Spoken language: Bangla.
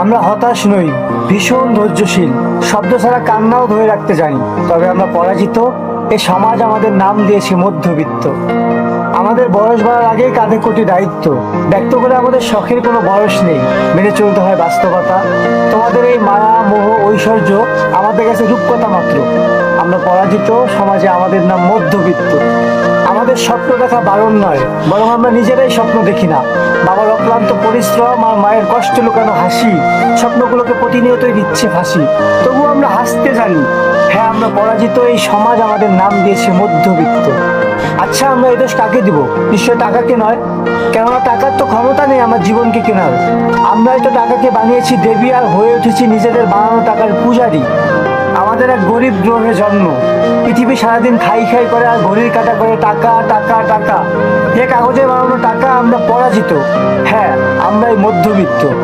আমরা হতাশ নই, ভীষণ ধৈর্যশীল, শব্দ ছাড়া কান্নাও ধরে রাখতে জানি। তবে আমরা পরাজিত। এ সমাজ আমাদের নাম দিয়েছে মধ্যবিত্ত। আমাদের বয়স বাড়ার আগেই কাঁধে কোটি দায়িত্ব। ব্যক্ত করে আমাদের শখের কোনো বয়স নেই, মেনে চলতে হয় বাস্তবতা। তোমাদের এই মায়া মোহ ঐশ্বর্য আমাদের কাছে রূপকথা মাত্র। আমরা পরাজিত, সমাজে আমাদের নাম মধ্যবিত্ত। আমাদের স্বপ্ন দেখা বারণ নয়, বরং আমরা নিজেরাই স্বপ্ন দেখি না। বাবার অক্লান্ত পরিশ্রম আর মায়ের কষ্ট লুকানো হাসি স্বপ্নগুলোকে প্রতিনিয়তই দিচ্ছে ফাঁসি। তবু আমরা হাসতে জানি। হ্যাঁ, আমরা পরাজিত, এই সমাজ আমাদের নাম দিয়েছে মধ্যবিত্ত। আচ্ছা, আমরা এই দোষ কাকে দিব? নিশ্চয় টাকাকে নয়, কেননা টাকার তো ক্ষমতা নেই আমার জীবনকে কেনার। আমরাই তো টাকাকে বানিয়েছি দেবী আর হয়ে উঠেছি নিজেদের বানানো টাকার পূজারী। আমাদের এক গরিব গ্রহে জন্ম। পৃথিবী সারাদিন খাই খাই করে আর ঘড়ির কাটা করে টাকা টাকা টাকা। এ কাগজে বানানো টাকা। আমরা পরাজিত। হ্যাঁ, আমরাই মধ্যবিত্ত।